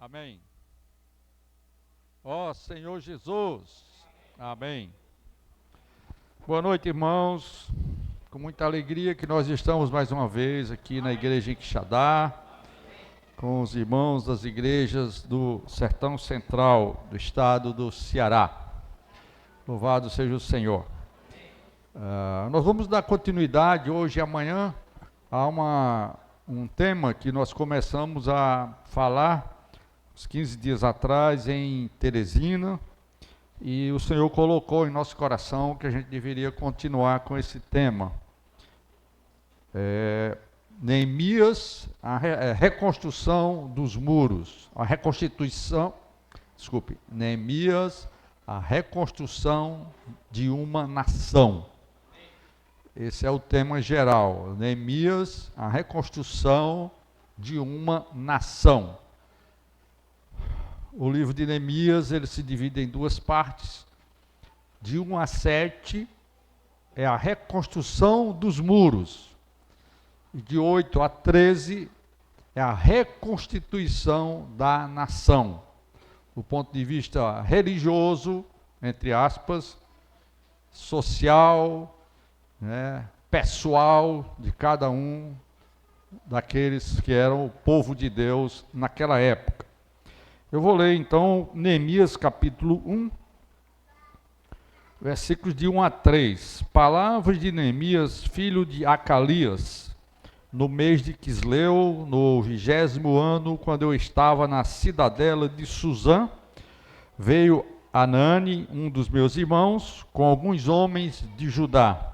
Amém. Ó Senhor Jesus. Amém. Boa noite, irmãos. Com muita alegria que nós estamos mais uma vez aqui na igreja em Quixadá, com os irmãos das igrejas do Sertão Central do estado do Ceará. Louvado seja o Senhor. Nós vamos dar continuidade hoje e amanhã a um tema que nós começamos a falar uns 15 dias atrás em Teresina, e o Senhor colocou em nosso coração que a gente deveria continuar com esse tema. Neemias, a reconstrução dos muros, Neemias, a reconstrução de uma nação. Esse é o tema geral. Neemias, a reconstrução de uma nação. O livro de Neemias, ele se divide em duas partes. De 1 a 7 é a reconstrução dos muros. E de 8 a 13 é a reconstituição da nação. Do ponto de vista religioso, entre aspas, social, pessoal de cada um daqueles que eram o povo de Deus naquela época. Eu vou ler então Neemias capítulo 1, versículos de 1 a 3. Palavras de Neemias, filho de Acalias, no mês de Quisleu, no 20º ano, quando eu estava na cidadela de Suzã, veio Anani, um dos meus irmãos, com alguns homens de Judá.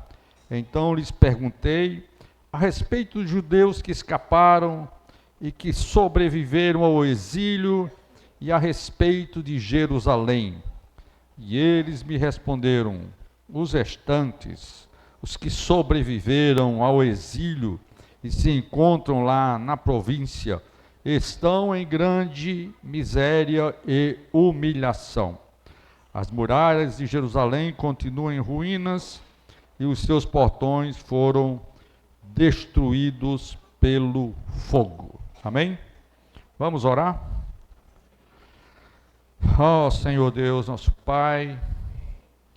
Então lhes perguntei a respeito dos judeus que escaparam e que sobreviveram ao exílio e a respeito de Jerusalém. E eles me responderam: os restantes, os que sobreviveram ao exílio e se encontram lá na província, estão em grande miséria e humilhação. As muralhas de Jerusalém continuam em ruínas e os seus portões foram destruídos pelo fogo. Amém? Vamos orar? Ó Senhor Deus, nosso Pai,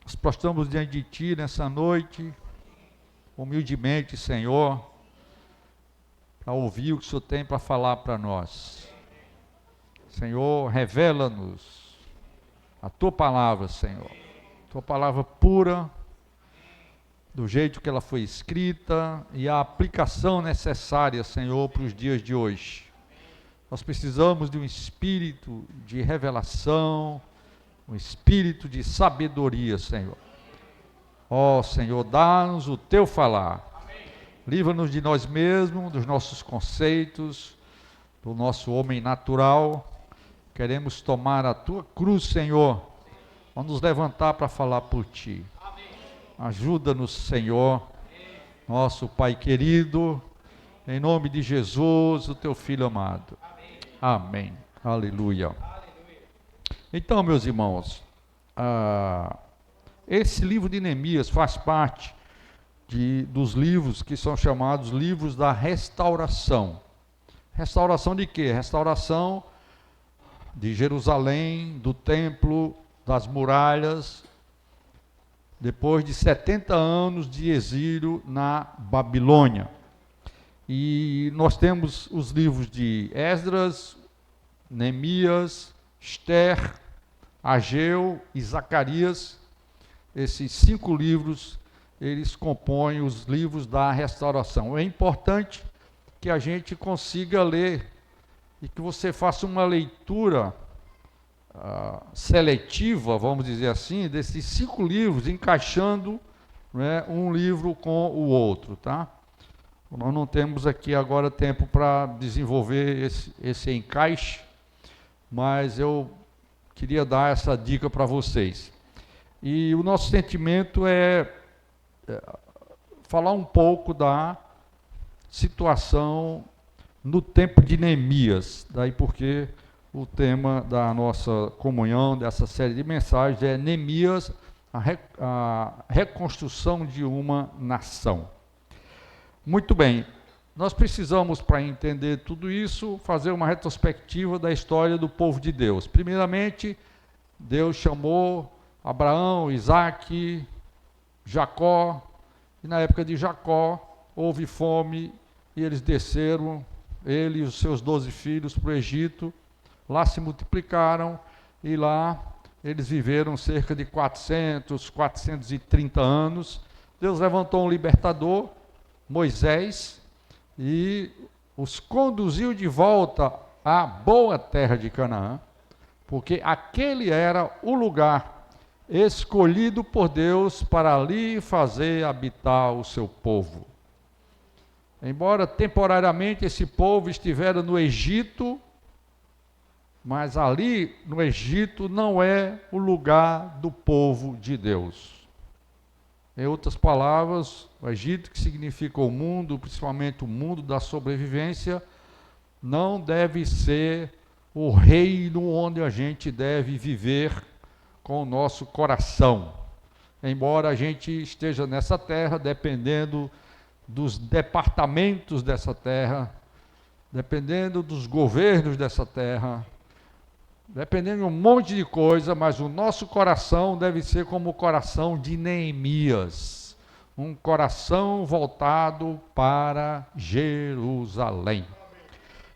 nós prostramos diante de Ti nessa noite, humildemente, Senhor, para ouvir o que o Senhor tem para falar para nós. Senhor, revela-nos a Tua palavra, Senhor. Tua palavra pura, do jeito que ela foi escrita e a aplicação necessária, Senhor, para os dias de hoje. Nós precisamos de um espírito de revelação, um espírito de sabedoria, Senhor. Ó Senhor, dá-nos o Teu falar. Livra-nos de nós mesmos, dos nossos conceitos, do nosso homem natural. Queremos tomar a Tua cruz, Senhor. Vamos nos levantar para falar por Ti. Ajuda-nos, Senhor, nosso Pai querido, em nome de Jesus, o Teu Filho amado. Amém. Aleluia. Então, meus irmãos, esse livro de Neemias faz parte dos livros que são chamados livros da restauração. Restauração de quê? Restauração de Jerusalém, do templo, das muralhas, depois de 70 anos de exílio na Babilônia. E nós temos os livros de Esdras, Neemias, Ester, Ageu e Zacarias. Esses 5 livros, eles compõem os livros da restauração. É importante que a gente consiga ler e que você faça uma leitura seletiva, vamos dizer assim, desses 5 livros, encaixando, um livro com o outro, tá? Nós não temos aqui agora tempo para desenvolver esse encaixe, mas eu queria dar essa dica para vocês. E o nosso sentimento é falar um pouco da situação no tempo de Neemias, daí porque o tema da nossa comunhão, dessa série de mensagens, é Neemias, a reconstrução de uma nação. Muito bem, Nós precisamos, para entender tudo isso, fazer uma retrospectiva da história do povo de Deus. Primeiramente, Deus chamou Abraão, Isaque, Jacó, e na época de Jacó houve fome e eles desceram, ele e os seus 12 filhos, para o Egito. Lá se multiplicaram e lá eles viveram cerca de 430 anos. Deus levantou um libertador, Moisés, e os conduziu de volta à boa terra de Canaã, porque aquele era o lugar escolhido por Deus para ali fazer habitar o seu povo. Embora temporariamente esse povo estivera no Egito, mas ali no Egito não é o lugar do povo de Deus. Em outras palavras, o Egito, que significa o mundo, principalmente o mundo da sobrevivência, não deve ser o reino onde a gente deve viver com o nosso coração. Embora a gente esteja nessa terra, dependendo dos departamentos dessa terra, dependendo dos governos dessa terra, dependendo de um monte de coisa, mas o nosso coração deve ser como o coração de Neemias, um coração voltado para Jerusalém.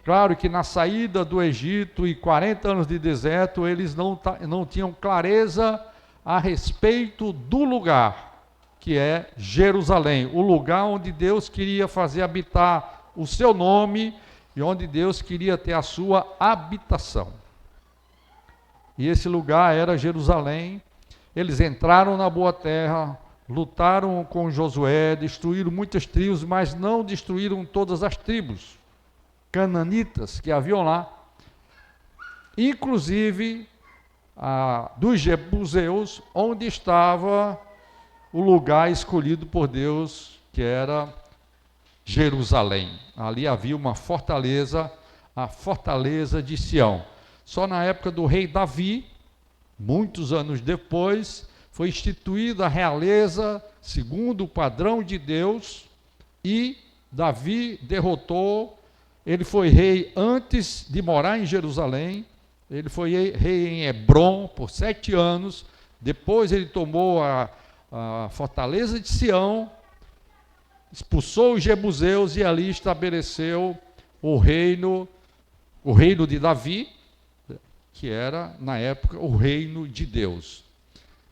Claro que na saída do Egito e 40 anos de deserto, eles não tinham clareza a respeito do lugar, que é Jerusalém, o lugar onde Deus queria fazer habitar o seu nome e onde Deus queria ter a sua habitação. E esse lugar era Jerusalém. Eles entraram na boa terra, lutaram com Josué, destruíram muitas tribos, mas não destruíram todas as tribos cananitas que haviam lá, inclusive dos jebuseus, onde estava o lugar escolhido por Deus, que era Jerusalém. Ali havia uma fortaleza, a fortaleza de Sião. Só na época do rei Davi, muitos anos depois, foi instituída a realeza segundo o padrão de Deus, e Davi derrotou. Ele foi rei antes de morar em Jerusalém, ele foi rei em Hebrom por 7 anos, depois ele tomou a fortaleza de Sião, expulsou os jebuseus e ali estabeleceu o reino de Davi, que era, na época, o reino de Deus.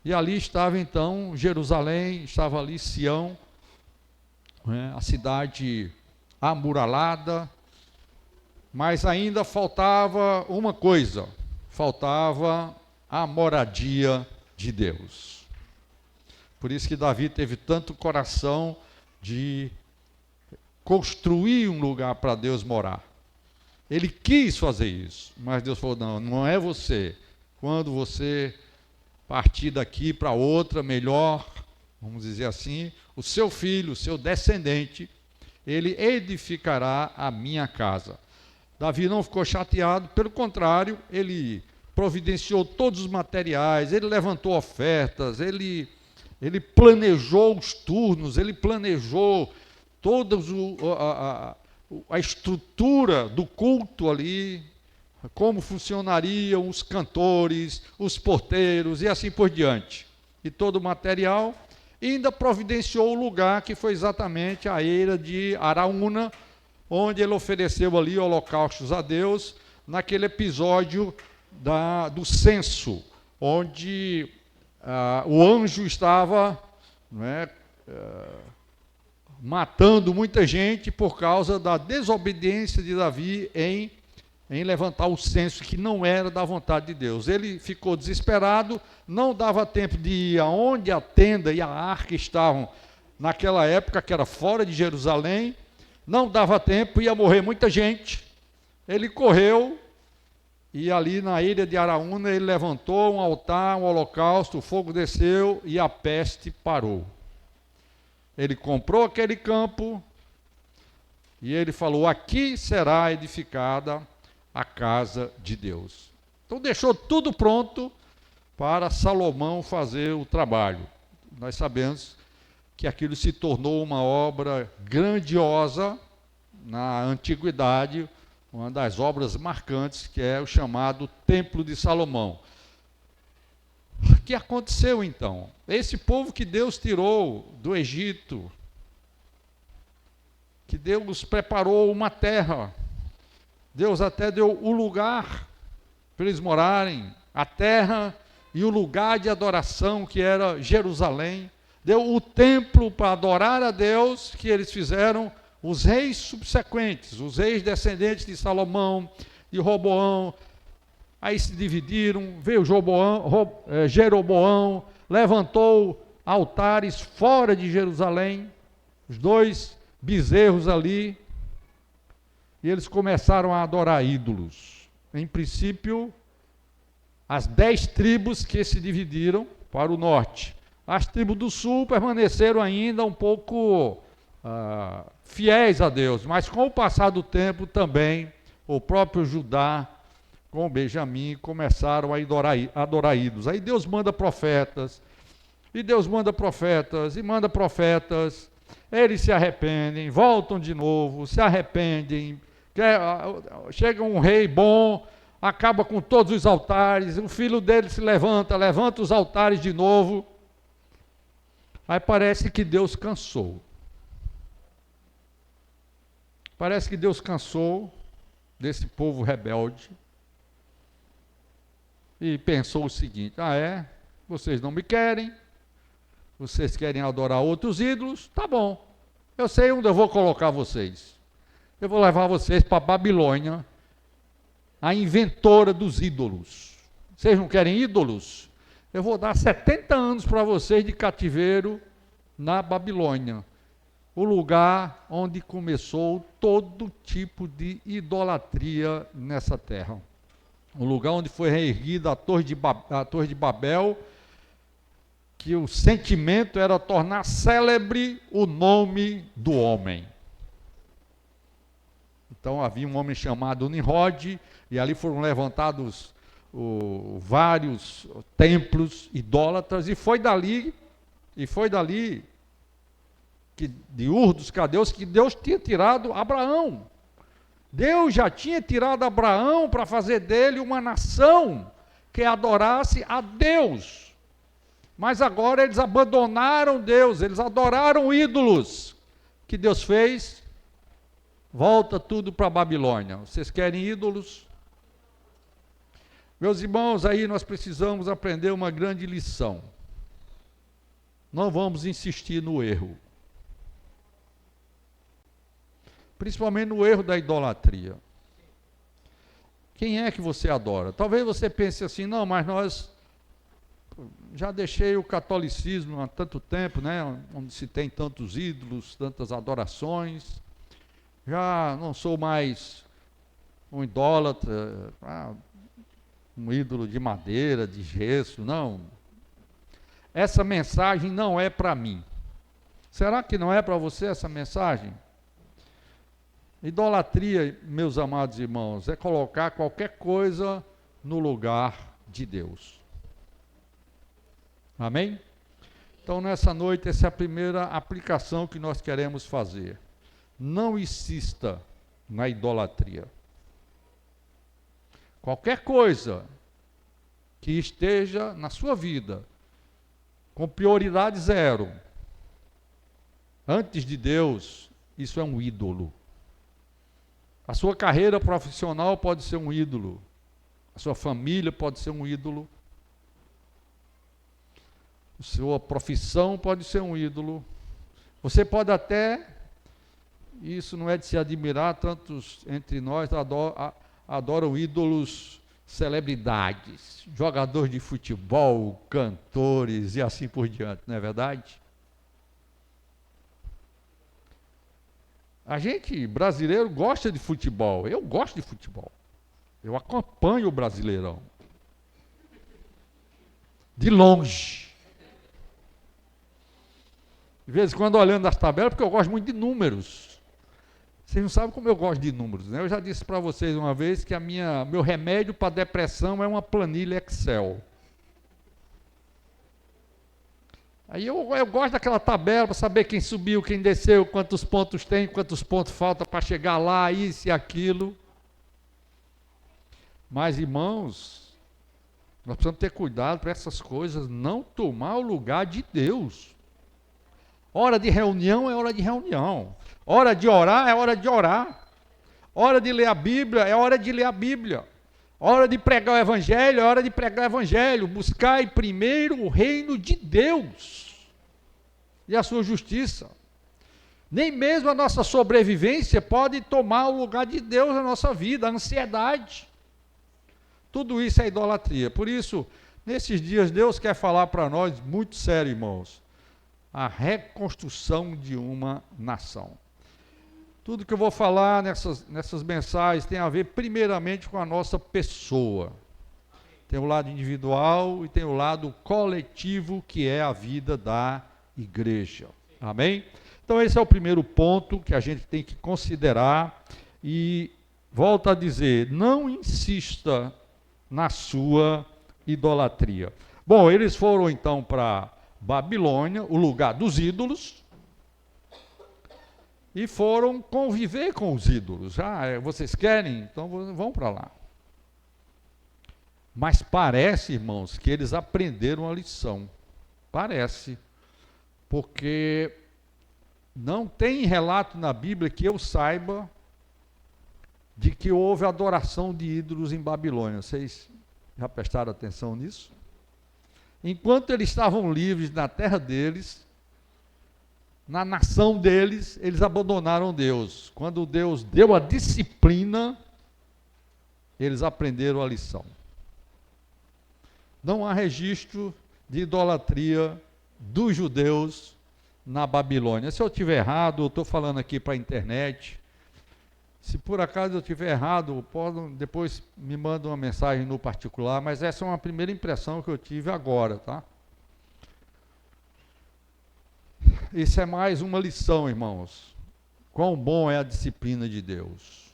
E ali estava, então, Jerusalém, estava ali Sião, a cidade amuralada, mas ainda faltava uma coisa, faltava a moradia de Deus. Por isso que Davi teve tanto coração de construir um lugar para Deus morar. Ele quis fazer isso, mas Deus falou, não é você. Quando você partir daqui para outra, melhor, vamos dizer assim, o seu filho, o seu descendente, ele edificará a minha casa. Davi não ficou chateado, pelo contrário, ele providenciou todos os materiais, ele levantou ofertas, ele planejou os turnos, ele planejou toda a estrutura do culto ali, como funcionariam os cantores, os porteiros e assim por diante. E todo o material, e ainda providenciou o lugar que foi exatamente a eira de Araúna, onde ele ofereceu ali holocaustos a Deus, naquele episódio do censo, onde o anjo estava matando muita gente por causa da desobediência de Davi em levantar o censo, que não era da vontade de Deus. Ele ficou desesperado, não dava tempo de ir aonde a tenda e a arca estavam naquela época, que era fora de Jerusalém, não dava tempo, ia morrer muita gente. Ele correu, e ali na ilha de Araúna ele levantou um altar, um holocausto, o fogo desceu e a peste parou. Ele comprou aquele campo e ele falou, aqui será edificada a casa de Deus. Então deixou tudo pronto para Salomão fazer o trabalho. Nós sabemos que aquilo se tornou uma obra grandiosa, na antiguidade, uma das obras marcantes, que é o chamado Templo de Salomão. O que aconteceu então? Esse povo que Deus tirou do Egito, que Deus preparou uma terra, Deus até deu o lugar para eles morarem, a terra e o lugar de adoração que era Jerusalém, deu o templo para adorar a Deus, que eles fizeram os reis subsequentes, os reis descendentes de Salomão, de Roboão. Aí se dividiram, veio Jeroboão, levantou altares fora de Jerusalém, os 2 bezerros ali, e eles começaram a adorar ídolos. Em princípio, as 10 tribos que se dividiram para o norte. As tribos do sul permaneceram ainda um pouco fiéis a Deus, mas com o passar do tempo também, o próprio Judá, com Benjamim, começaram a adorar ídolos. Aí Deus manda profetas, e Deus manda profetas, e manda profetas, eles se arrependem, voltam de novo, se arrependem, chega um rei bom, acaba com todos os altares, o filho dele se levanta os altares de novo. Aí parece que Deus cansou. Parece que Deus cansou desse povo rebelde e pensou o seguinte: vocês não me querem, vocês querem adorar outros ídolos, tá bom, eu sei onde eu vou colocar vocês. Eu vou levar vocês para Babilônia, a inventora dos ídolos. Vocês não querem ídolos? Eu vou dar 70 anos para vocês de cativeiro na Babilônia, o lugar onde começou todo tipo de idolatria nessa terra. O lugar onde foi reerguida a Torre de Babel, que o sentimento era tornar célebre o nome do homem. Então havia um homem chamado Nimrod, e ali foram levantados vários templos idólatras, e foi dali de Ur dos Caldeus que Deus tinha tirado Abraão. Deus já tinha tirado Abraão para fazer dele uma nação que adorasse a Deus. Mas agora eles abandonaram Deus, eles adoraram ídolos. O que Deus fez? Volta tudo para a Babilônia. Vocês querem ídolos? Meus irmãos, aí nós precisamos aprender uma grande lição. Não vamos insistir no erro. Principalmente no erro da idolatria. Quem é que você adora? Talvez você pense assim: não, mas já deixei o catolicismo há tanto tempo, né, onde se tem tantos ídolos, tantas adorações, já não sou mais um idólatra, um ídolo de madeira, de gesso, não. Essa mensagem não é para mim. Será que não é para você essa mensagem? Idolatria, meus amados irmãos, é colocar qualquer coisa no lugar de Deus. Amém? Então, nessa noite, essa é a primeira aplicação que nós queremos fazer. Não insista na idolatria. Qualquer coisa que esteja na sua vida com prioridade 0, antes de Deus, isso é um ídolo. A sua carreira profissional pode ser um ídolo. A sua família pode ser um ídolo. A sua profissão pode ser um ídolo. Você pode até, isso não é de se admirar, tantos entre nós adoram ídolos, celebridades, jogadores de futebol, cantores e assim por diante, não é verdade? A gente, brasileiro, gosta de futebol. Eu gosto de futebol. Eu acompanho o Brasileirão. De longe. De vez em quando olhando as tabelas, porque eu gosto muito de números. Vocês não sabem como eu gosto de números, né? Eu já disse para vocês uma vez que meu remédio para depressão é uma planilha Excel. Aí eu gosto daquela tabela para saber quem subiu, quem desceu, quantos pontos tem, quantos pontos falta para chegar lá, isso e aquilo. Mas, irmãos, nós precisamos ter cuidado para essas coisas não tomar o lugar de Deus. Hora de reunião é hora de reunião. Hora de orar é hora de orar. Hora de ler a Bíblia é hora de ler a Bíblia. Hora de pregar o Evangelho é hora de pregar o Evangelho. Buscai primeiro o reino de Deus e a sua justiça. Nem mesmo a nossa sobrevivência pode tomar o lugar de Deus na nossa vida, a ansiedade. Tudo isso é idolatria. Por isso, nesses dias, Deus quer falar para nós, muito sério, irmãos, a reconstrução de uma nação. Tudo que eu vou falar nessas mensagens tem a ver primeiramente com a nossa pessoa. Tem o lado individual e tem o lado coletivo, que é a vida da igreja. Amém? Então esse é o primeiro ponto que a gente tem que considerar. E volto a dizer, não insista na sua idolatria. Bom, eles foram então para Babilônia, o lugar dos ídolos, e foram conviver com os ídolos. Vocês querem? Então vão para lá. Mas parece, irmãos, que eles aprenderam a lição. Parece. Porque não tem relato na Bíblia que eu saiba de que houve adoração de ídolos em Babilônia. Vocês já prestaram atenção nisso? Enquanto eles estavam livres na terra deles, na nação deles, eles abandonaram Deus. Quando Deus deu a disciplina, eles aprenderam a lição. Não há registro de idolatria dos judeus na Babilônia. Se eu estiver errado, eu estou falando aqui para a internet. Se por acaso eu estiver errado, depois me manda uma mensagem no particular, mas essa é uma primeira impressão que eu tive agora, tá? Isso é mais uma lição, irmãos. Quão bom é a disciplina de Deus.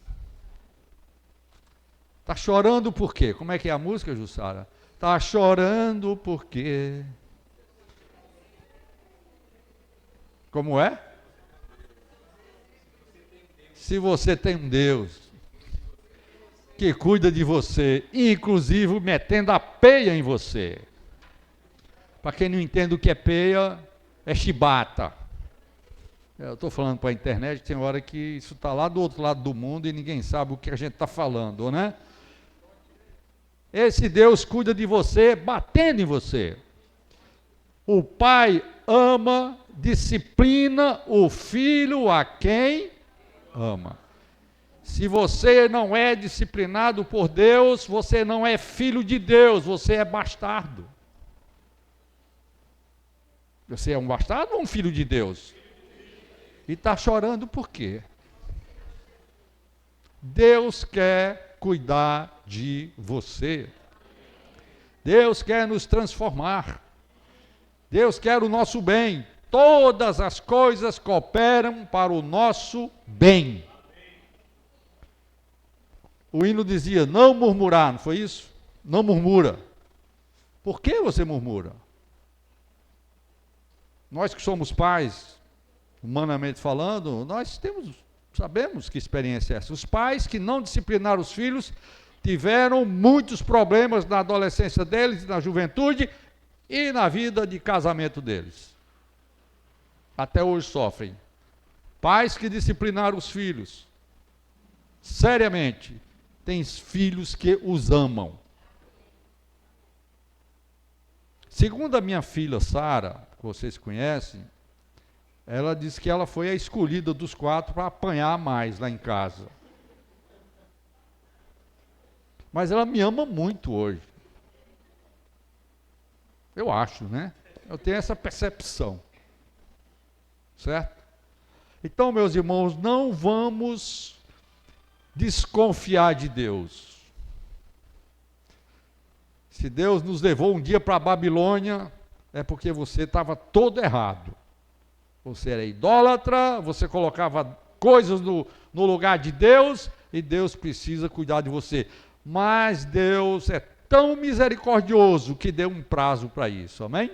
Está chorando por quê? Como é que é a música, Jussara? Está chorando por quê? Como é? Se você tem um Deus que cuida de você, inclusive metendo a peia em você. Para quem não entende o que é peia, é chibata. Eu estou falando para a internet, tem hora que isso está lá do outro lado do mundo e ninguém sabe o que a gente está falando, né? Esse Deus cuida de você, batendo em você. O pai ama, disciplina o filho a quem ama. Se você não é disciplinado por Deus, você não é filho de Deus, você é bastardo. Você é um bastardo ou um filho de Deus? E está chorando por quê? Deus quer cuidar de você. Deus quer nos transformar. Deus quer o nosso bem. Todas as coisas cooperam para o nosso bem. O hino dizia, não murmurar, não foi isso? Não murmura. Por que você murmura? Nós que somos pais, humanamente falando, sabemos que experiência é essa. Os pais que não disciplinaram os filhos tiveram muitos problemas na adolescência deles, na juventude e na vida de casamento deles. Até hoje sofrem. Pais que disciplinaram os filhos, seriamente, têm filhos que os amam. Segundo a minha filha Sara, que vocês conhecem, ela disse que ela foi a escolhida dos 4 para apanhar mais lá em casa. Mas ela me ama muito hoje. Eu acho, né? Eu tenho essa percepção. Certo? Então, meus irmãos, não vamos desconfiar de Deus. Se Deus nos levou um dia para a Babilônia, é porque você estava todo errado. Você era idólatra, você colocava coisas no lugar de Deus, e Deus precisa cuidar de você. Mas Deus é tão misericordioso que deu um prazo para isso, amém?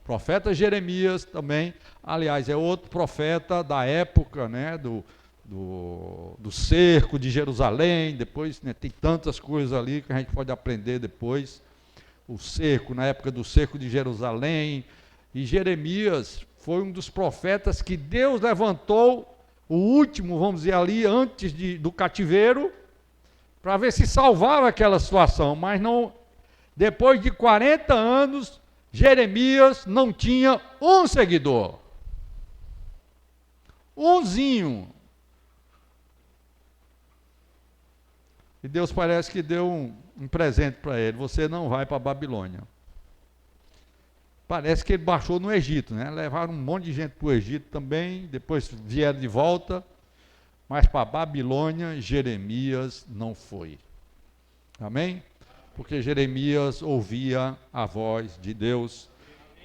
Profeta Jeremias também, aliás, é outro profeta da época, né, do cerco de Jerusalém. Depois, né, tem tantas coisas ali que a gente pode aprender depois. O cerco, na época do cerco de Jerusalém. E Jeremias foi um dos profetas que Deus levantou, o último, vamos dizer ali, antes do cativeiro, para ver se salvava aquela situação. Mas não, depois de 40 anos, Jeremias não tinha um seguidor. Umzinho. E Deus parece que deu um presente para ele. Você não vai para a Babilônia. Parece que ele baixou no Egito, né? Levaram um monte de gente para o Egito também, depois vieram de volta, mas para a Babilônia, Jeremias não foi. Amém? Porque Jeremias ouvia a voz de Deus.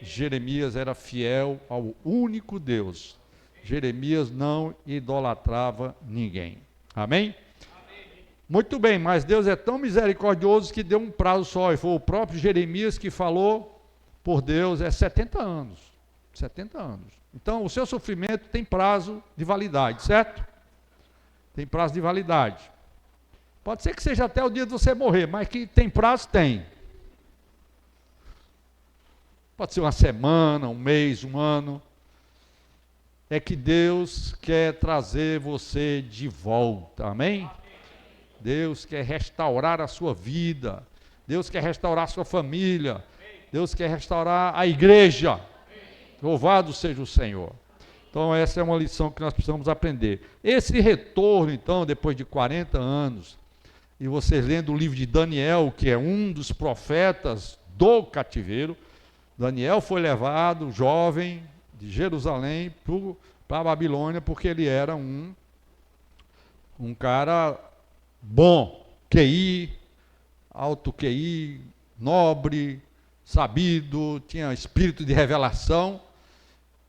Jeremias era fiel ao único Deus. Jeremias não idolatrava ninguém. Amém? Muito bem, mas Deus é tão misericordioso que deu um prazo só, e foi o próprio Jeremias que falou por Deus, 70 anos. 70 anos. Então, o seu sofrimento tem prazo de validade, certo? Tem prazo de validade. Pode ser que seja até o dia de você morrer, mas que tem prazo, tem. Pode ser uma semana, um mês, um ano. É que Deus quer trazer você de volta, amém? Deus quer restaurar a sua vida. Deus quer restaurar a sua família. Deus quer restaurar a igreja. Louvado seja o Senhor. Então essa é uma lição que nós precisamos aprender. Esse retorno, então, depois de 40 anos, e vocês lendo o livro de Daniel, que é um dos profetas do cativeiro, Daniel foi levado, jovem, de Jerusalém para a Babilônia, porque ele era um cara bom, QI, alto QI, nobre, sabido, tinha espírito de revelação,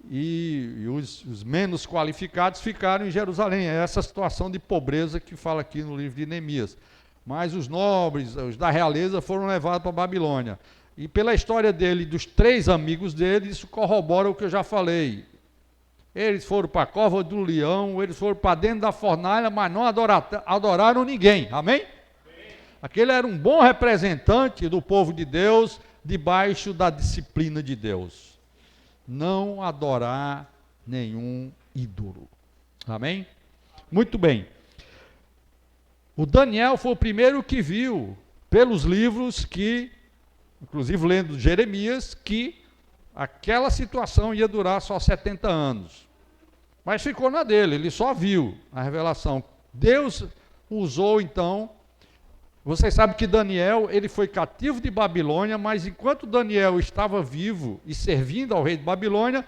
e os menos qualificados ficaram em Jerusalém. É essa situação de pobreza que fala aqui no livro de Neemias. Mas os nobres, os da realeza, foram levados para a Babilônia. E pela história dele, dos 3 amigos dele, isso corrobora o que eu já falei. Eles foram para a cova do leão, eles foram para dentro da fornalha, mas não adoraram ninguém. Amém? Aquele era um bom representante do povo de Deus, debaixo da disciplina de Deus. Não adorar nenhum ídolo. Amém? Muito bem. O Daniel foi o primeiro que viu, pelos livros que, inclusive lendo Jeremias, que aquela situação ia durar só 70 anos. Mas ficou na dele, ele só viu a revelação. Deus usou então. Vocês sabem que Daniel, ele foi cativo de Babilônia, mas enquanto Daniel estava vivo e servindo ao rei de Babilônia,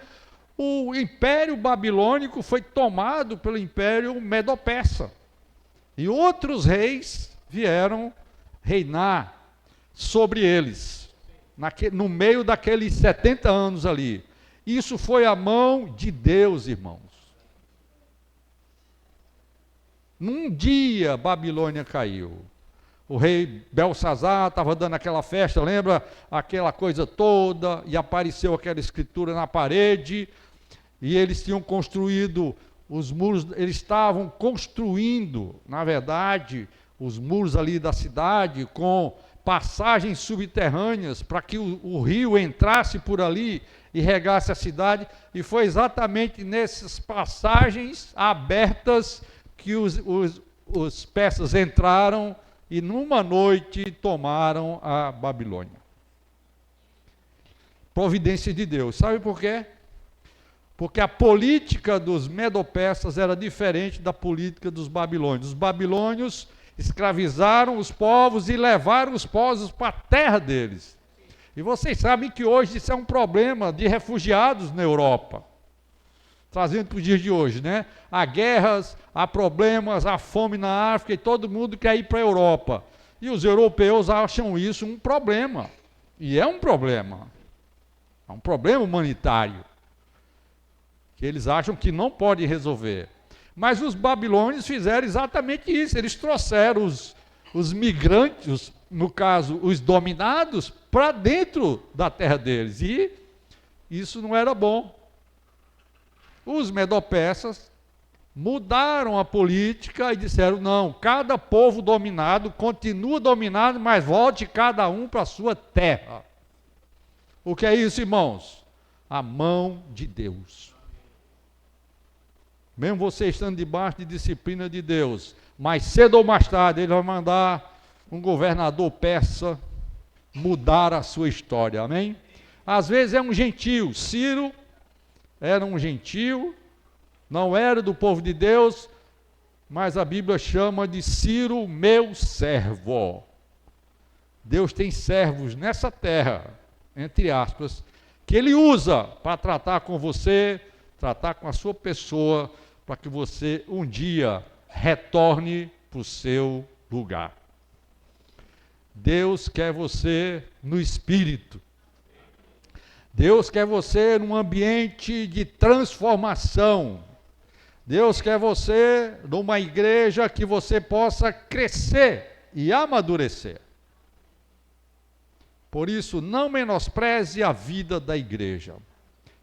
o império babilônico foi tomado pelo império medo-persa. E outros reis vieram reinar sobre eles, no meio daqueles 70 anos ali. Isso foi a mão de Deus, irmãos. Num dia, Babilônia caiu. O rei Belsazar estava dando aquela festa, lembra? Aquela coisa toda, e apareceu aquela escritura na parede, e eles tinham construído os muros, eles estavam construindo, na verdade, os muros ali da cidade, com passagens subterrâneas, para que o rio entrasse por ali e regasse a cidade, e foi exatamente nessas passagens abertas que os persas entraram, e numa noite tomaram a Babilônia. Providência de Deus. Sabe por quê? Porque a política dos medo-persas era diferente da política dos babilônios. Os babilônios escravizaram os povos e levaram os povos para a terra deles. E vocês sabem que hoje isso é um problema de refugiados na Europa. Trazendo para os dias de hoje, né? Há guerras, há problemas, há fome na África e todo mundo quer ir para a Europa. E os europeus acham isso um problema. E é um problema. É um problema humanitário. Que eles acham que não pode resolver. Mas os babilônios fizeram exatamente isso. Eles trouxeram os migrantes, no caso, os dominados, para dentro da terra deles. E Isso não era bom. Os medo-persas mudaram a política e disseram, não, cada povo dominado continua dominado, mas volte cada um para a sua terra. O que é isso, irmãos? A mão de Deus. Mesmo você estando debaixo de disciplina de Deus, mais cedo ou mais tarde ele vai mandar um governador persa mudar a sua história, amém? Às vezes é um gentio. Ciro era um gentio, não era do povo de Deus, mas a Bíblia chama de Ciro meu servo. Deus tem servos nessa terra, entre aspas, que Ele usa para tratar com você, tratar com a sua pessoa, para que você um dia retorne para o seu lugar. Deus quer você no espírito. Deus quer você num ambiente de transformação. Deus quer você numa igreja que você possa crescer e amadurecer. Por isso, não menospreze a vida da igreja.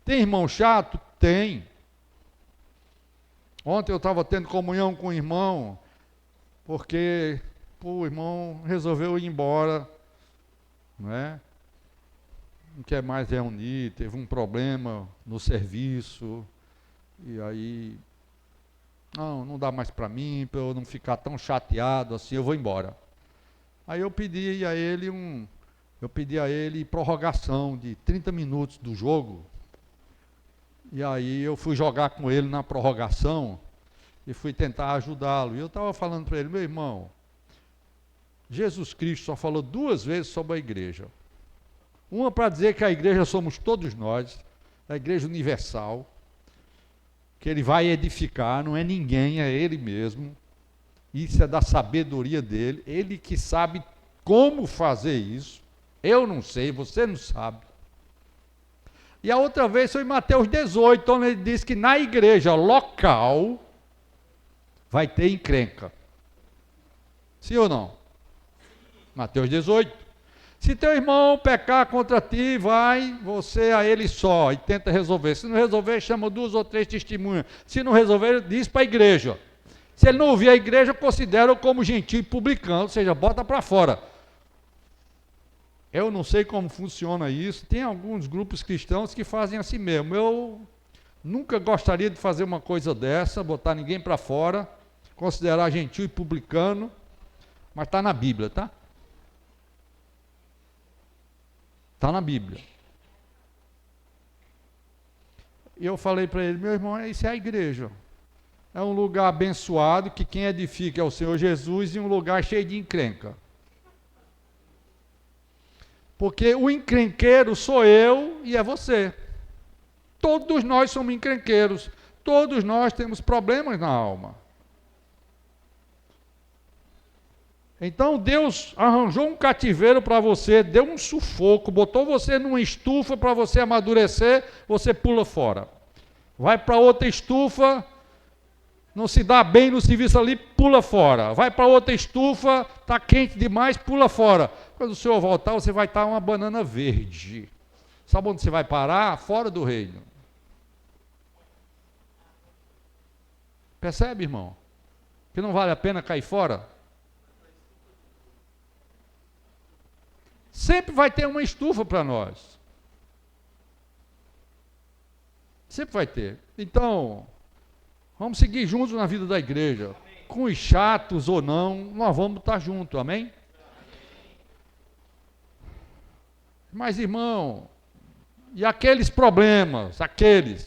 Tem irmão chato? Tem. Ontem eu estava tendo comunhão com o irmão, porque o irmão resolveu ir embora, não é? Não quer mais reunir, teve um problema no serviço, e aí, não dá mais para mim, para eu não ficar tão chateado assim, eu vou embora. Aí eu pedi a ele prorrogação de 30 minutos do jogo, e aí eu fui jogar com ele na prorrogação, e fui tentar ajudá-lo. E eu estava falando para ele, meu irmão, Jesus Cristo só falou 2 vezes sobre a igreja. Uma para dizer que a igreja somos todos nós, a igreja universal, que Ele vai edificar, não é ninguém, é Ele mesmo. Isso é da sabedoria dEle, Ele que sabe como fazer isso. Eu não sei, você não sabe. E a outra vez foi em Mateus 18, onde Ele diz que na igreja local vai ter encrenca. Sim ou não? Mateus 18. Se teu irmão pecar contra ti, vai você a ele só e tenta resolver. Se não resolver, chama 2 ou 3 testemunhas. Se não resolver, diz para a igreja. Se ele não ouvir a igreja, considera-o como gentio e publicano, ou seja, bota para fora. Eu não sei como funciona isso. Tem alguns grupos cristãos que fazem assim mesmo. Eu nunca gostaria de fazer uma coisa dessa, botar ninguém para fora, considerar gentio e publicano, mas está na Bíblia, tá? Está na Bíblia. E eu falei para ele, meu irmão, isso é a igreja. É um lugar abençoado, que quem edifica é o Senhor Jesus, e um lugar cheio de encrenca. Porque o encrenqueiro sou eu e é você. Todos nós somos encrenqueiros. Todos nós temos problemas na alma. Então Deus arranjou um cativeiro para você, deu um sufoco, botou você numa estufa para você amadurecer, você pula fora. Vai para outra estufa, não se dá bem no serviço ali, pula fora. Vai para outra estufa, está quente demais, pula fora. Quando o Senhor voltar, você vai estar uma banana verde. Sabe onde você vai parar? Fora do reino. Percebe, irmão? Que não vale a pena cair fora? Sempre vai ter uma estufa para nós. Sempre vai ter. Então, vamos seguir juntos na vida da igreja. Amém. Com os chatos ou não, nós vamos estar juntos, amém? Amém? Mas, irmão, e aqueles problemas?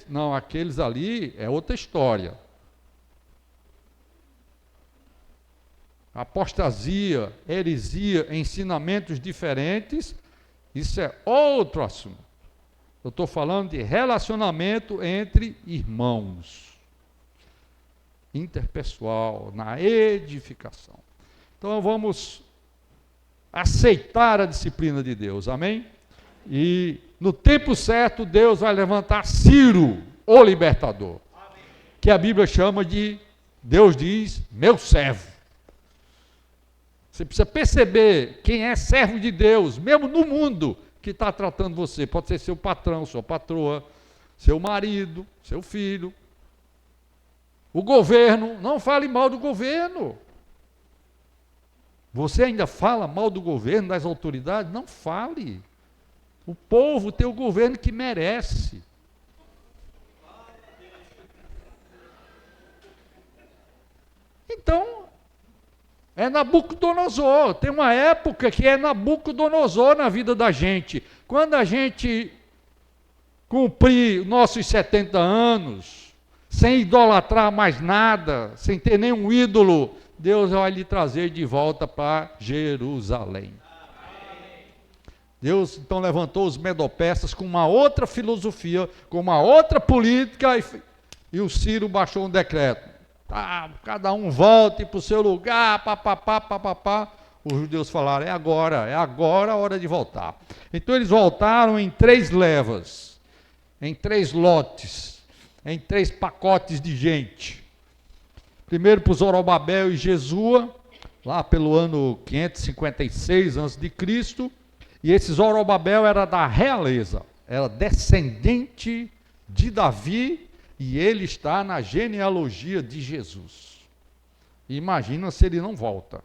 Não, aqueles ali é outra história. Apostasia, heresia, ensinamentos diferentes, isso é outro assunto. Eu estou falando de relacionamento entre irmãos, interpessoal, na edificação. Então vamos aceitar a disciplina de Deus, amém? E no tempo certo Deus vai levantar Ciro, o libertador, amém. Que a Bíblia chama de, Deus diz, meu servo. Você precisa perceber quem é servo de Deus, mesmo no mundo, que está tratando você. Pode ser seu patrão, sua patroa, seu marido, seu filho. O governo, não fale mal do governo. Você ainda fala mal do governo, das autoridades? Não fale. O povo tem o governo que merece. Então, é Nabucodonosor. Tem uma época que é Nabucodonosor na vida da gente. Quando a gente cumprir nossos 70 anos, sem idolatrar mais nada, sem ter nenhum ídolo, Deus vai lhe trazer de volta para Jerusalém. Deus então levantou os medo-persas com uma outra filosofia, com uma outra política, e o Ciro baixou um decreto. Tá, cada um volte para o seu lugar, papapá, papapá. Os judeus falaram, é agora a hora de voltar. Então eles voltaram em 3 levas, em 3 lotes, em 3 pacotes de gente. Primeiro para Zorobabel e Jesua, lá pelo ano 556 a.C., e esse Zorobabel era da realeza, era descendente de Davi, e ele está na genealogia de Jesus. Imagina se ele não volta.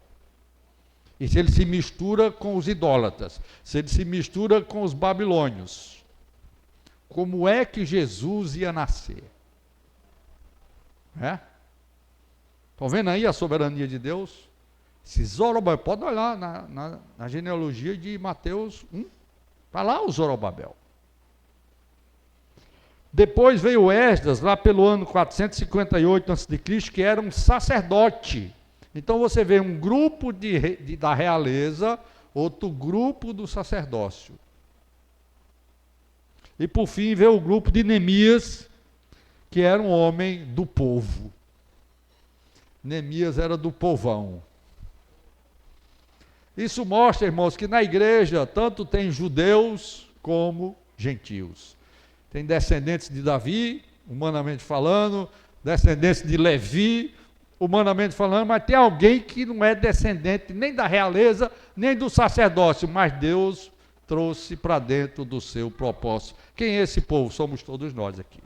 E se ele se mistura com os idólatras, se ele se mistura com os babilônios. Como é que Jesus ia nascer? Estão vendo aí a soberania de Deus? Se Zorobabel, pode olhar na genealogia de Mateus 1, está lá o Zorobabel. Depois veio Esdras, lá pelo ano 458 a.C., que era um sacerdote. Então você vê um grupo da realeza, outro grupo do sacerdócio. E por fim veio o grupo de Neemias, que era um homem do povo. Neemias era do povão. Isso mostra, irmãos, que na igreja tanto tem judeus como gentios. Tem descendentes de Davi, humanamente falando, descendentes de Levi, humanamente falando, mas tem alguém que não é descendente nem da realeza, nem do sacerdócio, mas Deus trouxe para dentro do seu propósito. Quem é esse povo? Somos todos nós aqui.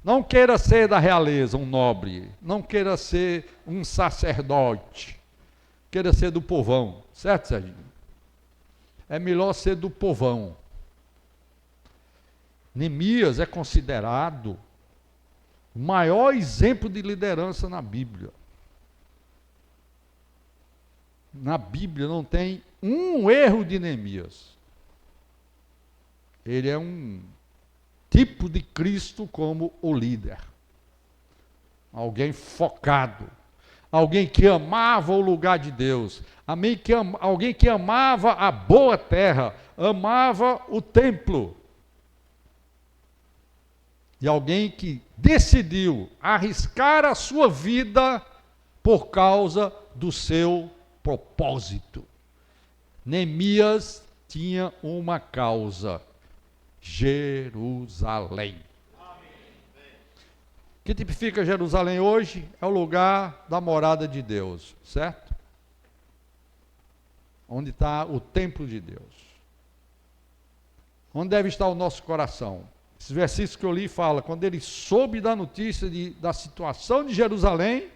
Não queira ser da realeza, um nobre, não queira ser um sacerdote, queira ser do povão, certo, Serginho? É melhor ser do povão. Neemias é considerado o maior exemplo de liderança na Bíblia. Na Bíblia não tem um erro de Neemias. Ele é um tipo de Cristo como o líder. Alguém focado. Alguém que amava o lugar de Deus. Alguém que amava a boa terra. Amava o templo. De alguém que decidiu arriscar a sua vida por causa do seu propósito. Neemias tinha uma causa: Jerusalém. O que tipifica Jerusalém hoje? É o lugar da morada de Deus, certo? Onde está o templo de Deus. Onde deve estar o nosso coração? Esses versículos que eu li falam, quando ele soube da notícia da situação de Jerusalém,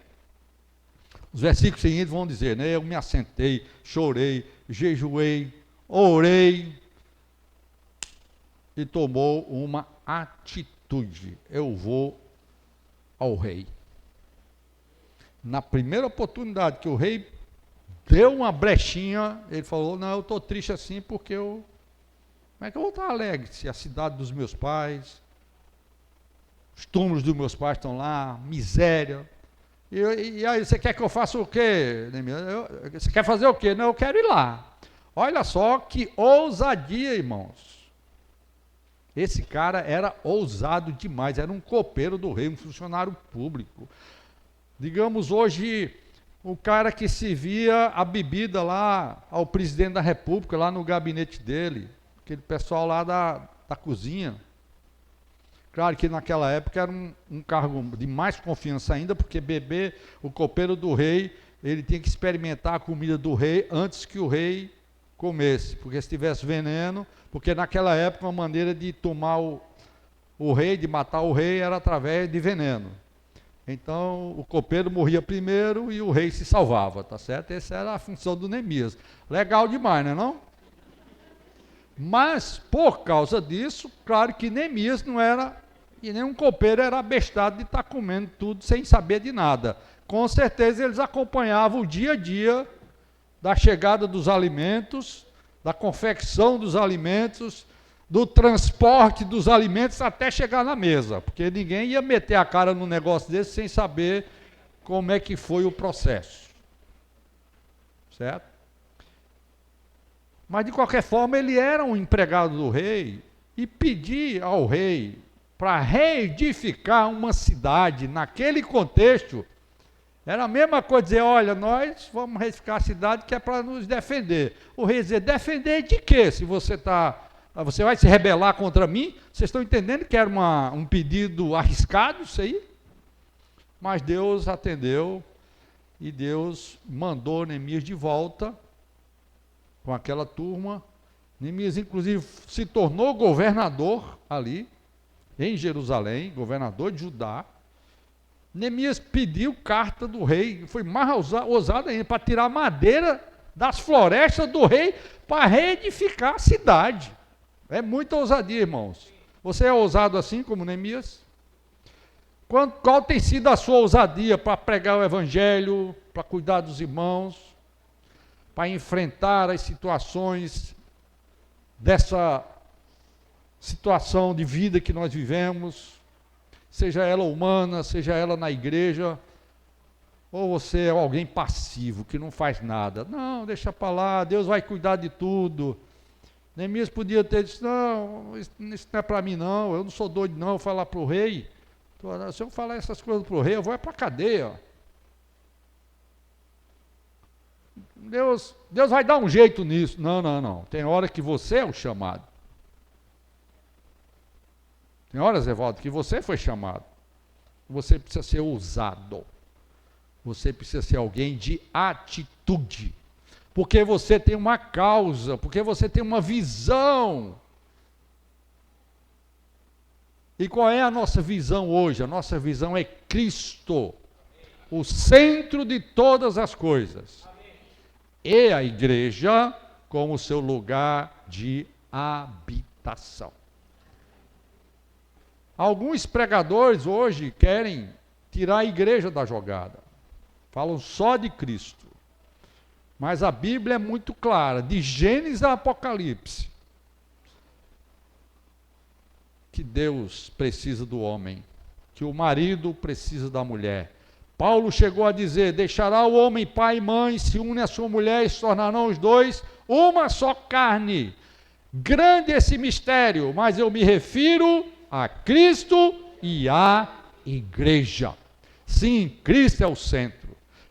os versículos seguintes vão dizer, né? Eu me assentei, chorei, jejuei, orei, e tomou uma atitude. Eu vou ao rei. Na primeira oportunidade que o rei deu uma brechinha, ele falou, não, eu estou triste assim porque eu... Como é que eu vou estar alegre se a cidade dos meus pais, os túmulos dos meus pais estão lá, miséria. E aí, você quer que eu faça o quê? Você quer fazer o quê? Não, eu quero ir lá. Olha só que ousadia, irmãos. Esse cara era ousado demais, era um copeiro do rei, um funcionário público. Digamos hoje, o cara que servia a bebida lá ao presidente da República, lá no gabinete dele. Aquele pessoal lá da cozinha. Claro que naquela época era um cargo de mais confiança ainda, porque o copeiro do rei, ele tinha que experimentar a comida do rei antes que o rei comesse, porque se tivesse veneno, porque naquela época uma maneira de tomar o rei, de matar o rei, era através de veneno. Então o copeiro morria primeiro e o rei se salvava, tá certo? Essa era a função do Neemias. Legal demais, não é não? Mas por causa disso, claro que Neemias não era, e nenhum copeiro era abestado de estar comendo tudo sem saber de nada. Com certeza eles acompanhavam o dia a dia da chegada dos alimentos, da confecção dos alimentos, do transporte dos alimentos até chegar na mesa, porque ninguém ia meter a cara num negócio desse sem saber como é que foi o processo. Certo? Mas de qualquer forma ele era um empregado do rei e pedir ao rei para reedificar uma cidade naquele contexto era a mesma coisa dizer, olha, nós vamos reedificar a cidade que é para nos defender. O rei dizia, defender de quê? Se você vai se rebelar contra mim? Vocês estão entendendo que era um pedido arriscado isso aí? Mas Deus atendeu e Deus mandou Neemias de volta com aquela turma. Neemias, inclusive, se tornou governador ali, em Jerusalém, governador de Judá. Neemias pediu carta do rei, foi mais ousado ainda, para tirar madeira das florestas do rei, para reedificar a cidade. É muita ousadia, irmãos. Você é ousado assim como Neemias? Qual tem sido a sua ousadia para pregar o evangelho, para cuidar dos irmãos, para enfrentar as situações dessa situação de vida que nós vivemos, seja ela humana, seja ela na igreja, ou você é alguém passivo, que não faz nada? Não, deixa para lá, Deus vai cuidar de tudo. Neemias podia ter dito, não, isso não é para mim não, eu não sou doido não, eu vou falar para o rei. Se eu falar essas coisas para o rei, eu vou para a cadeia. Deus vai dar um jeito nisso. Não. Tem hora que você é o chamado. Tem horas, Evaldo, que você foi chamado. Você precisa ser ousado. Você precisa ser alguém de atitude. Porque você tem uma causa, porque você tem uma visão. E qual é a nossa visão hoje? A nossa visão é Cristo, o centro de todas as coisas. E a igreja como seu lugar de habitação. Alguns pregadores hoje querem tirar a igreja da jogada. Falam só de Cristo. Mas a Bíblia é muito clara, de Gênesis a Apocalipse, que Deus precisa do homem, que o marido precisa da mulher. Paulo chegou a dizer, deixará o homem pai e mãe, se une à sua mulher e se tornarão os dois uma só carne. Grande esse mistério, mas eu me refiro a Cristo e à igreja. Sim, Cristo é o centro.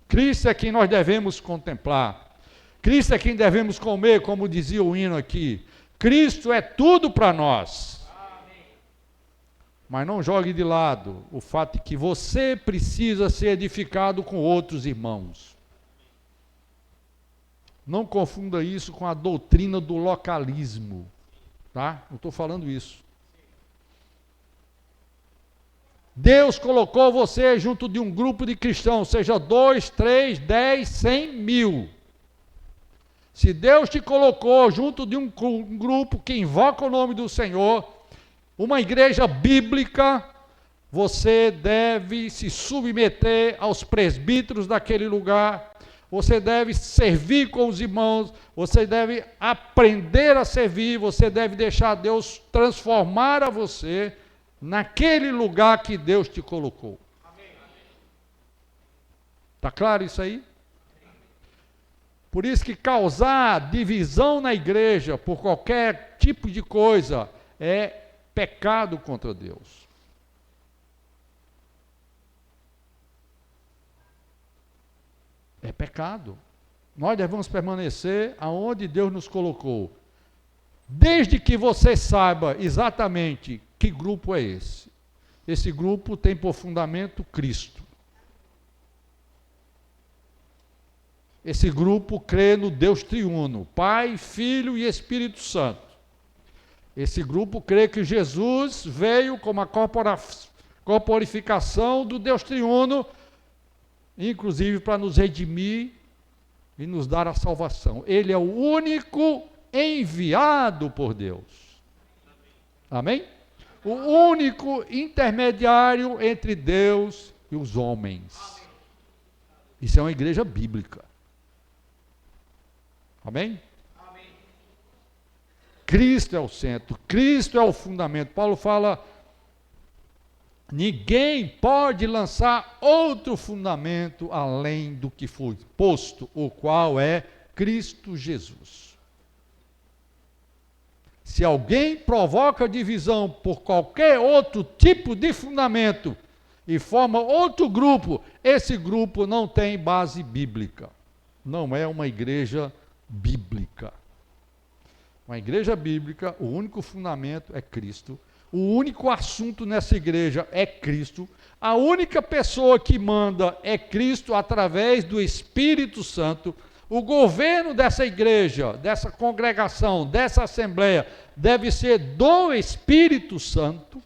Cristo é quem nós devemos contemplar. Cristo é quem devemos comer, como dizia o hino aqui. Cristo é tudo para nós. Mas não jogue de lado o fato de que você precisa ser edificado com outros irmãos. Não confunda isso com a doutrina do localismo. Tá? Não estou falando isso. Deus colocou você junto de um grupo de cristãos, seja 2, 3, 10, 100, 1000. Se Deus te colocou junto de um grupo que invoca o nome do Senhor, uma igreja bíblica, você deve se submeter aos presbíteros daquele lugar, você deve servir com os irmãos, você deve aprender a servir, você deve deixar Deus transformar a você naquele lugar que Deus te colocou. Está claro isso aí? Por isso que causar divisão na igreja por qualquer tipo de coisa é pecado contra Deus. É pecado. Nós devemos permanecer aonde Deus nos colocou. Desde que você saiba exatamente que grupo é esse. Esse grupo tem por fundamento Cristo. Esse grupo crê no Deus triuno, Pai, Filho e Espírito Santo. Esse grupo crê que Jesus veio como a corporificação do Deus triuno, inclusive para nos redimir e nos dar a salvação. Ele é o único enviado por Deus. Amém? O único intermediário entre Deus e os homens. Isso é uma igreja bíblica. Amém? Amém? Cristo é o centro, Cristo é o fundamento. Paulo fala, ninguém pode lançar outro fundamento além do que foi posto, o qual é Cristo Jesus. Se alguém provoca divisão por qualquer outro tipo de fundamento e forma outro grupo, esse grupo não tem base bíblica. Não é uma igreja bíblica. Uma igreja bíblica, o único fundamento é Cristo. O único assunto nessa igreja é Cristo. A única pessoa que manda é Cristo através do Espírito Santo. O governo dessa igreja, dessa congregação, dessa assembleia, deve ser do Espírito Santo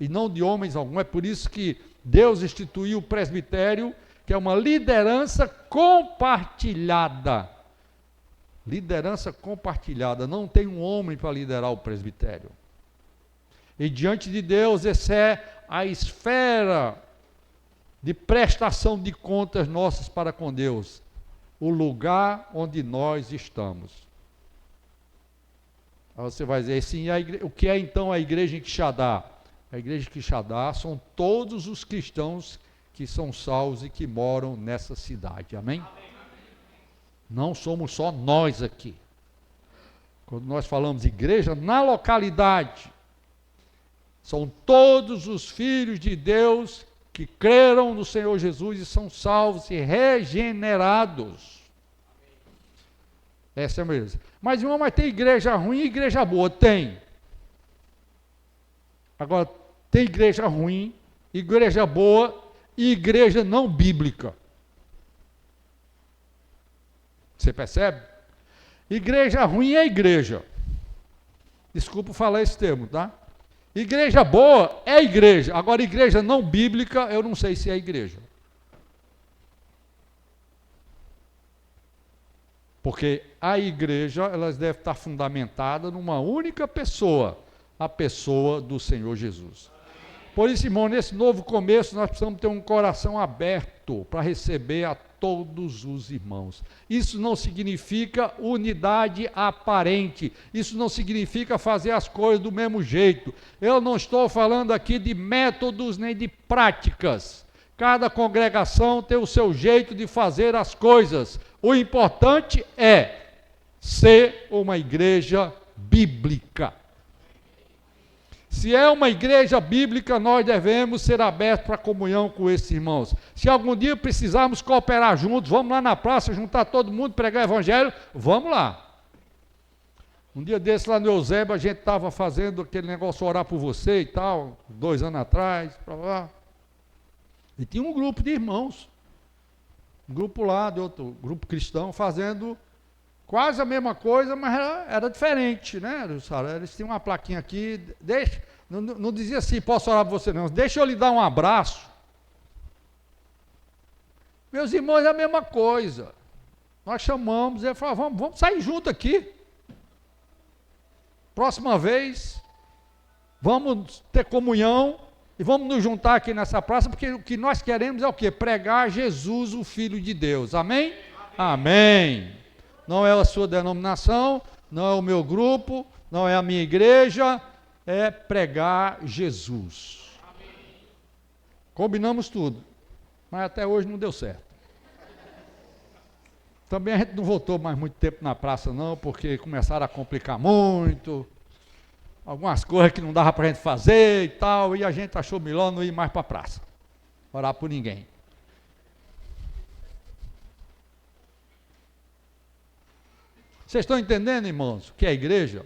e não de homens algum. É por isso que Deus instituiu o presbitério, que é uma liderança compartilhada. Liderança compartilhada. Não tem um homem para liderar o presbitério. E diante de Deus, essa é a esfera de prestação de contas nossas para com Deus. O lugar onde nós estamos. Aí você vai dizer assim, o que é então a igreja em Quixadá? A igreja em Quixadá são todos os cristãos que são salvos e que moram nessa cidade. Amém? Amém. Não somos só nós aqui. Quando nós falamos igreja, na localidade, são todos os filhos de Deus que creram no Senhor Jesus e são salvos e regenerados. Essa é a beleza. Mas, irmão, mas tem igreja ruim e igreja boa? Tem. Agora, tem igreja ruim, igreja boa e igreja não bíblica. Você percebe? Igreja ruim é igreja. Desculpa falar esse termo, tá? Igreja boa é igreja. Agora, igreja não bíblica, eu não sei se é igreja. Porque a igreja, elas deve estar fundamentada numa única pessoa, a pessoa do Senhor Jesus. Por isso, irmão, nesse novo começo, nós precisamos ter um coração aberto para receber a todos os irmãos. Isso não significa unidade aparente, isso não significa fazer as coisas do mesmo jeito. Eu não estou falando aqui de métodos nem de práticas. Cada congregação tem o seu jeito de fazer as coisas. O importante é ser uma igreja bíblica. Se é uma igreja bíblica, nós devemos ser abertos para comunhão com esses irmãos. Se algum dia precisarmos cooperar juntos, vamos lá na praça, juntar todo mundo, pregar o evangelho, vamos lá. Um dia desse lá no Eusébio, a gente estava fazendo aquele negócio, orar por você e tal, 2 anos atrás, para lá. E tinha um grupo de irmãos, um grupo lá, de outro grupo cristão, fazendo quase a mesma coisa, mas era diferente, né? Eles tinham uma plaquinha aqui, não dizia assim, posso orar por você não, deixa eu lhe dar um abraço. Meus irmãos, é a mesma coisa. Nós chamamos, ele falou, vamos sair junto aqui. Próxima vez, vamos ter comunhão e vamos nos juntar aqui nessa praça, porque o que nós queremos é o quê? Pregar Jesus, o Filho de Deus. Amém? Amém. Não é a sua denominação, não é o meu grupo, não é a minha igreja, é pregar Jesus. Amém. Combinamos tudo, mas até hoje não deu certo. Também a gente não voltou mais muito tempo na praça não, porque começaram a complicar muito, algumas coisas que não dava para a gente fazer e tal, e a gente achou melhor não ir mais para a praça, orar por ninguém. Vocês estão entendendo, irmãos, o que é a igreja?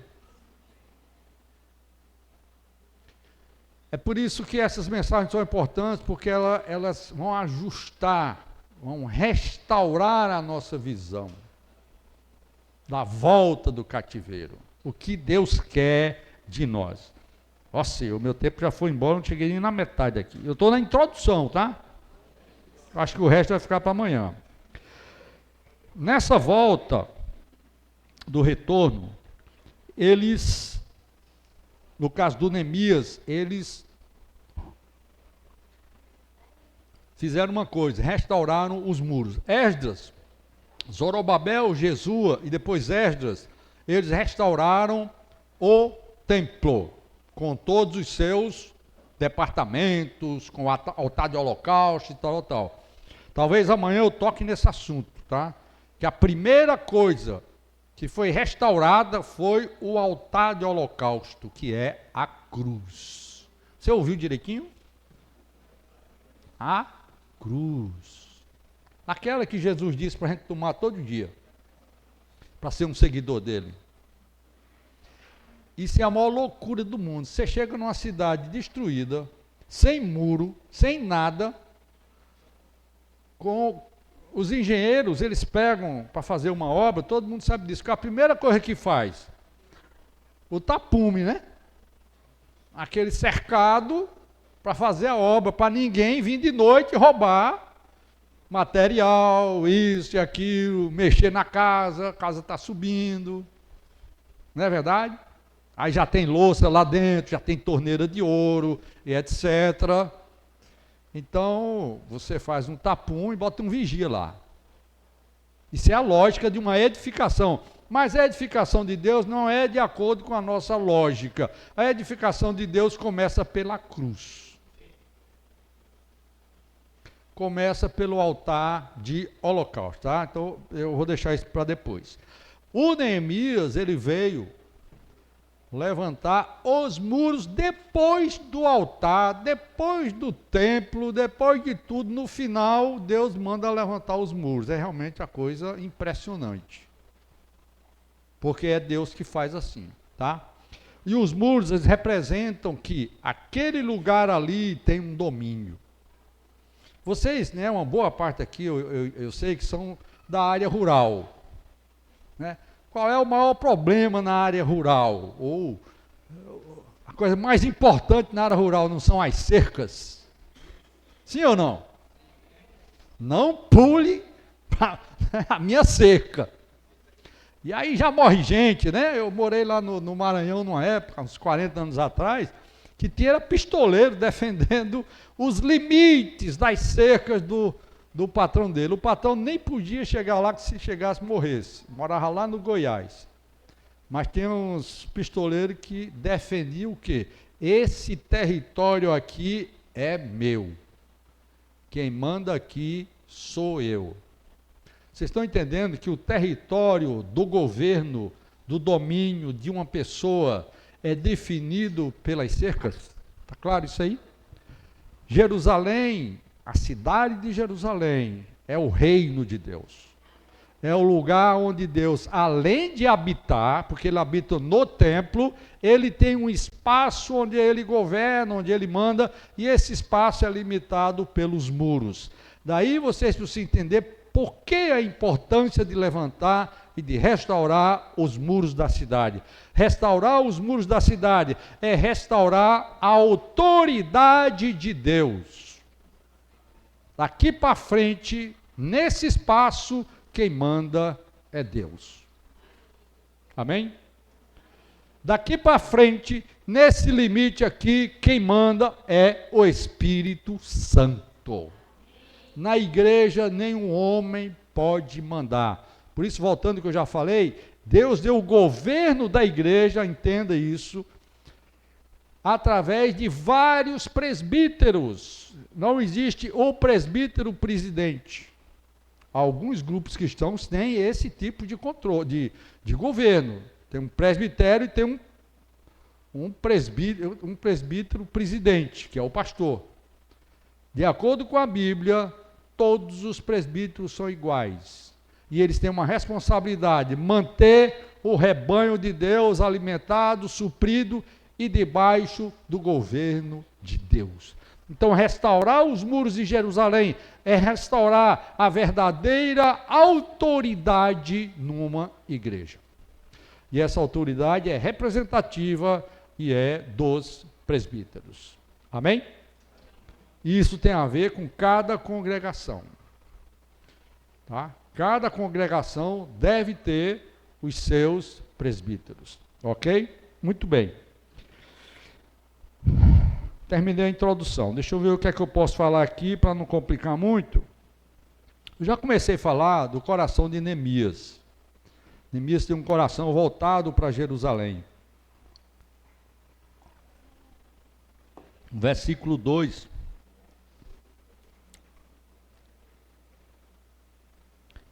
É por isso que essas mensagens são importantes, porque elas vão ajustar vão restaurar a nossa visão da volta do cativeiro. O que Deus quer de nós. Nossa, o meu tempo já foi embora, não cheguei nem na metade aqui. Eu estou na introdução, tá? Acho que o resto vai ficar para amanhã. Nessa volta do retorno, eles, no caso do Neemias, eles fizeram uma coisa, restauraram os muros. Esdras, Zorobabel, Jesua e depois Esdras, eles restauraram o templo, com todos os seus departamentos, com altar de holocausto e tal. Talvez amanhã eu toque nesse assunto, tá? Que a primeira coisa que foi restaurada foi o altar de holocausto, que é a cruz. Você ouviu direitinho? A cruz. Aquela que Jesus disse para a gente tomar todo dia, para ser um seguidor dele. Isso é a maior loucura do mundo. Você chega numa cidade destruída, sem muro, sem nada, com os engenheiros, eles pegam para fazer uma obra, todo mundo sabe disso, que a primeira coisa que faz, o tapume, né? Aquele cercado para fazer a obra, para ninguém vir de noite roubar material, isso e aquilo, mexer na casa, a casa está subindo, não é verdade? Aí já tem louça lá dentro, já tem torneira de ouro, e etc. Então, você faz um tapum e bota um vigia lá. Isso é a lógica de uma edificação. Mas a edificação de Deus não é de acordo com a nossa lógica. A edificação de Deus começa pela cruz. Começa pelo altar de holocausto, tá? Então, eu vou deixar isso para depois. O Neemias, ele veio levantar os muros depois do altar, depois do templo, depois de tudo. No final, Deus manda levantar os muros. É realmente a coisa impressionante. Porque é Deus que faz assim, tá? E os muros, eles representam que aquele lugar ali tem um domínio. Vocês, né, uma boa parte aqui, eu sei que são da área rural, né? Qual é o maior problema na área rural? Ou a coisa mais importante na área rural não são as cercas? Sim ou não? Não pule a minha cerca. E aí já morre gente, né? Eu morei lá no Maranhão numa época, uns 40 anos atrás, que tinha pistoleiro defendendo os limites das cercas do patrão dele. O patrão nem podia chegar lá, que se chegasse morresse. Morava lá no Goiás. Mas tem uns pistoleiros que defendiam o quê? Esse território aqui é meu. Quem manda aqui sou eu. Vocês estão entendendo que o território do governo, do domínio de uma pessoa é definido pelas cercas? Está claro isso aí? Jerusalém, a cidade de Jerusalém, é o reino de Deus. É o lugar onde Deus, além de habitar, porque ele habita no templo, ele tem um espaço onde ele governa, onde ele manda, e esse espaço é limitado pelos muros. Daí vocês precisam entender por que a importância de levantar e de restaurar os muros da cidade. Restaurar os muros da cidade é restaurar a autoridade de Deus. Daqui para frente, nesse espaço, quem manda é Deus. Amém? Daqui para frente, nesse limite aqui, quem manda é o Espírito Santo. Na igreja, nenhum homem pode mandar. Por isso, voltando ao que eu já falei, Deus deu o governo da igreja, entenda isso, através de vários presbíteros. Não existe o presbítero presidente. Alguns grupos cristãos têm esse tipo de controle, de governo. Tem um presbitério e tem um presbítero presidente, que é o pastor. De acordo com a Bíblia, todos os presbíteros são iguais. E eles têm uma responsabilidade, manter o rebanho de Deus alimentado, suprido e debaixo do governo de Deus. Então, restaurar os muros de Jerusalém é restaurar a verdadeira autoridade numa igreja. E essa autoridade é representativa e é dos presbíteros. Amém? E isso tem a ver com cada congregação. Tá? Cada congregação deve ter os seus presbíteros. Ok? Muito bem. Terminei a introdução. Deixa eu ver o que é que eu posso falar aqui para não complicar muito. Eu já comecei a falar do coração de Neemias. Neemias tem um coração voltado para Jerusalém. Versículo 2.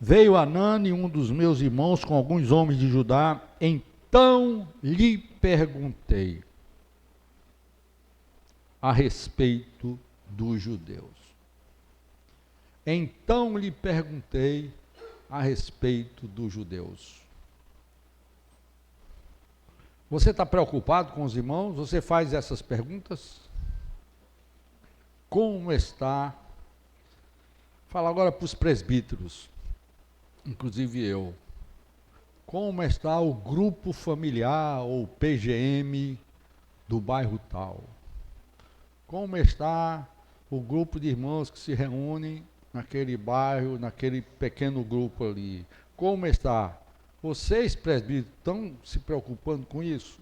Veio Anani, um dos meus irmãos, com alguns homens de Judá, então lhe perguntei a respeito dos judeus. Então lhe perguntei a respeito dos judeus. Você está preocupado com os irmãos? Você faz essas perguntas? Como está? Fala agora para os presbíteros, inclusive eu. Como está o grupo familiar ou PGM do bairro tal? Como está o grupo de irmãos que se reúnem naquele bairro, naquele pequeno grupo ali? Como está? Vocês, presbíteros, estão se preocupando com isso?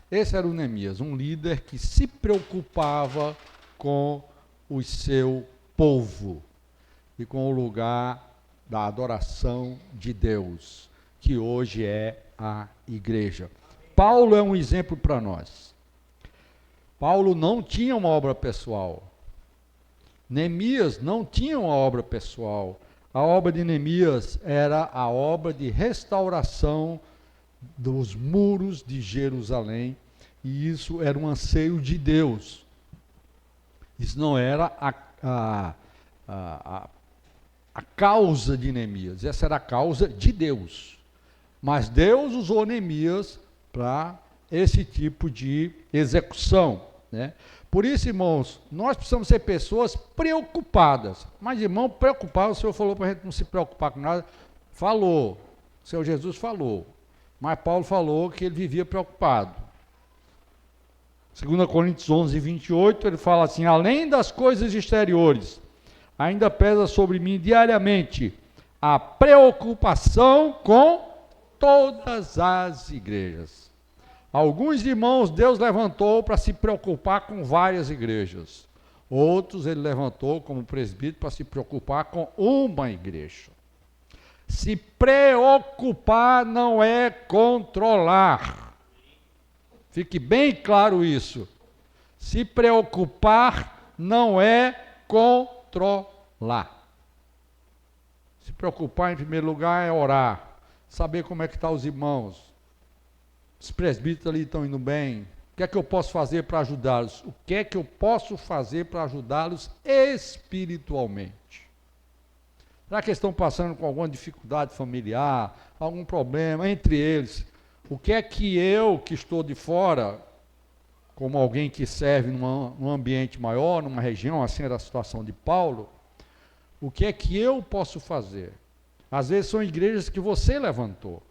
Esse era o Neemias, um líder que se preocupava com o seu povo e com o lugar da adoração de Deus, que hoje é a igreja. Paulo é um exemplo para nós. Paulo não tinha uma obra pessoal. Neemias não tinha uma obra pessoal. A obra de Neemias era a obra de restauração dos muros de Jerusalém, e isso era um anseio de Deus. Isso não era a causa de Neemias, essa era a causa de Deus. Mas Deus usou Neemias para esse tipo de execução, né? Por isso, irmãos, nós precisamos ser pessoas preocupadas. Mas, irmão, preocupado, o Senhor falou para a gente não se preocupar com nada. Falou, o Senhor Jesus falou. Mas Paulo falou que ele vivia preocupado. 2 Coríntios 11, 28, ele fala assim: além das coisas exteriores, ainda pesa sobre mim diariamente a preocupação com todas as igrejas. Alguns irmãos Deus levantou para se preocupar com várias igrejas. Outros ele levantou como presbítero para se preocupar com uma igreja. Se preocupar não é controlar. Fique bem claro isso. Se preocupar não é controlar. Se preocupar em primeiro lugar é orar, saber como é que estão os irmãos. Os presbíteros ali estão indo bem. O que é que eu posso fazer para ajudá-los? O que é que eu posso fazer para ajudá-los espiritualmente? Será que estão passando com alguma dificuldade familiar, algum problema entre eles? O que é que eu, que estou de fora, como alguém que serve num ambiente maior, numa região, assim era a situação de Paulo, o que é que eu posso fazer? Às vezes são igrejas que você levantou.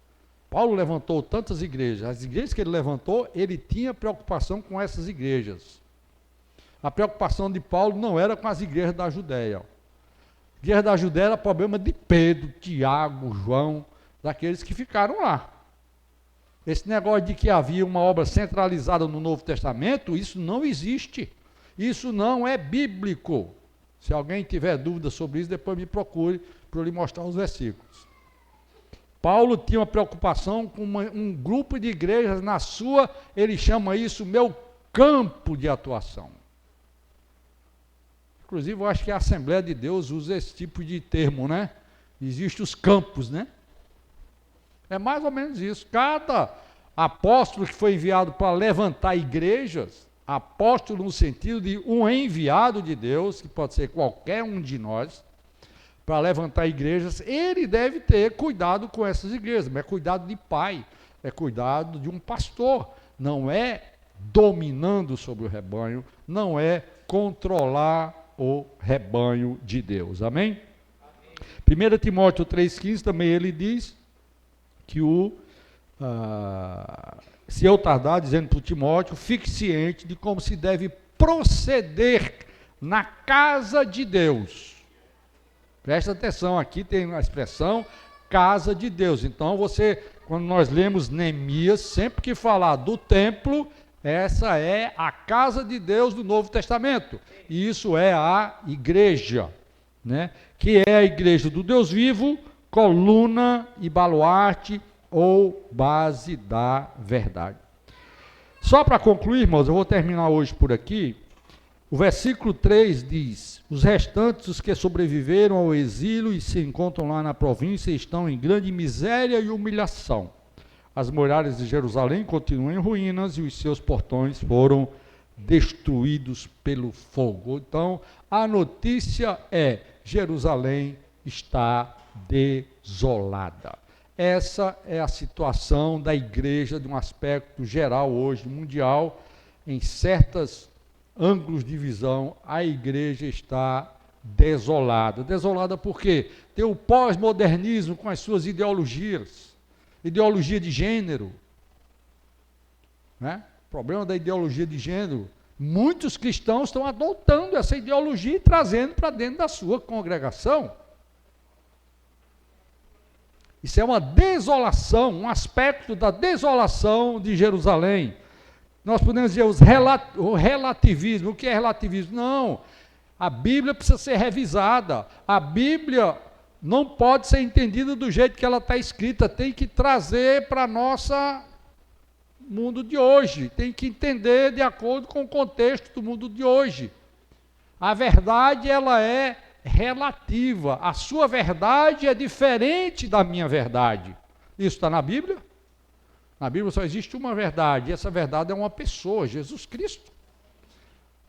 Paulo levantou tantas igrejas. As igrejas que ele levantou, ele tinha preocupação com essas igrejas. A preocupação de Paulo não era com as igrejas da Judéia. A igreja da Judéia era problema de Pedro, Tiago, João, daqueles que ficaram lá. Esse negócio de que havia uma obra centralizada no Novo Testamento, isso não existe. Isso não é bíblico. Se alguém tiver dúvida sobre isso, depois me procure para eu lhe mostrar os versículos. Paulo tinha uma preocupação com um grupo de igrejas na sua, ele chama isso meu campo de atuação. Inclusive, eu acho que a Assembleia de Deus usa esse tipo de termo, né? Existem os campos, né? É mais ou menos isso. Cada apóstolo que foi enviado para levantar igrejas, apóstolo no sentido de um enviado de Deus, que pode ser qualquer um de nós, para levantar igrejas, ele deve ter cuidado com essas igrejas, mas é cuidado de pai, é cuidado de um pastor, não é dominando sobre o rebanho, não é controlar o rebanho de Deus. Amém? 1 Timóteo 3,15 também ele diz que se eu tardar, dizendo para o Timóteo, fique ciente de como se deve proceder na casa de Deus. Presta atenção, aqui tem a expressão casa de Deus. Então quando nós lemos Neemias, sempre que falar do templo, essa é a casa de Deus do Novo Testamento. E isso é a igreja, né? Que é a igreja do Deus vivo, coluna e baluarte ou base da verdade. Só para concluir, irmãos, eu vou terminar hoje por aqui. O versículo 3 diz: os restantes, os que sobreviveram ao exílio e se encontram lá na província, estão em grande miséria e humilhação. As muralhas de Jerusalém continuam em ruínas e os seus portões foram destruídos pelo fogo. Então, a notícia é: Jerusalém está desolada. Essa é a situação da igreja de um aspecto geral hoje, mundial. Em certos ângulos de visão, a igreja está desolada. Desolada por quê? Tem o pós-modernismo com as suas ideologias, ideologia de gênero, né? Problema da ideologia de gênero. Muitos cristãos estão adotando essa ideologia e trazendo para dentro da sua congregação. Isso é uma desolação, um aspecto da desolação de Jerusalém. Nós podemos dizer o relativismo. O que é relativismo? Não, a Bíblia precisa ser revisada. A Bíblia não pode ser entendida do jeito que ela está escrita. Tem que trazer para o nosso mundo de hoje. Tem que entender de acordo com o contexto do mundo de hoje. A verdade, ela é relativa. A sua verdade é diferente da minha verdade. Isso está na Bíblia? Na Bíblia só existe uma verdade, e essa verdade é uma pessoa, Jesus Cristo.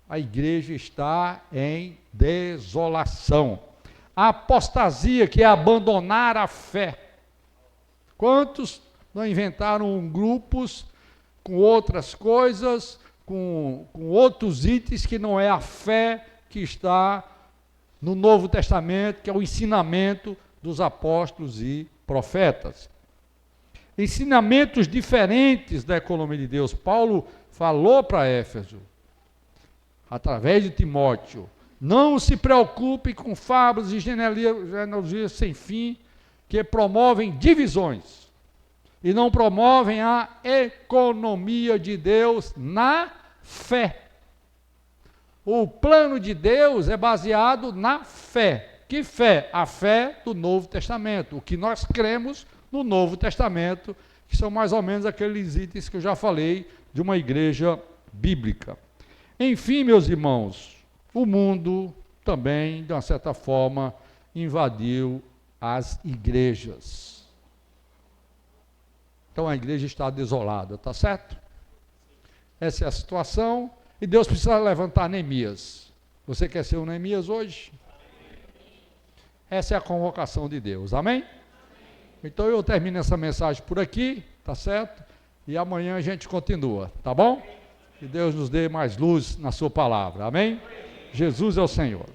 A igreja está em desolação. A apostasia, que é abandonar a fé. Quantos não inventaram grupos com outras coisas, com outros itens que não é a fé que está no Novo Testamento, que é o ensinamento dos apóstolos e profetas. Ensinamentos diferentes da economia de Deus. Paulo falou para Éfeso, através de Timóteo: não se preocupe com fábulas e genealogias sem fim, que promovem divisões e não promovem a economia de Deus na fé. O plano de Deus é baseado na fé. Que fé? A fé do Novo Testamento. O que nós cremos no Novo Testamento, que são mais ou menos aqueles itens que eu já falei de uma igreja bíblica. Enfim, meus irmãos, o mundo também, de uma certa forma, invadiu as igrejas. Então a igreja está desolada, tá certo? Essa é a situação. E Deus precisa levantar Neemias. Você quer ser um Neemias hoje? Essa é a convocação de Deus, amém? Então eu termino essa mensagem por aqui, tá certo? E amanhã a gente continua, tá bom? Que Deus nos dê mais luz na sua palavra, amém? Jesus é o Senhor.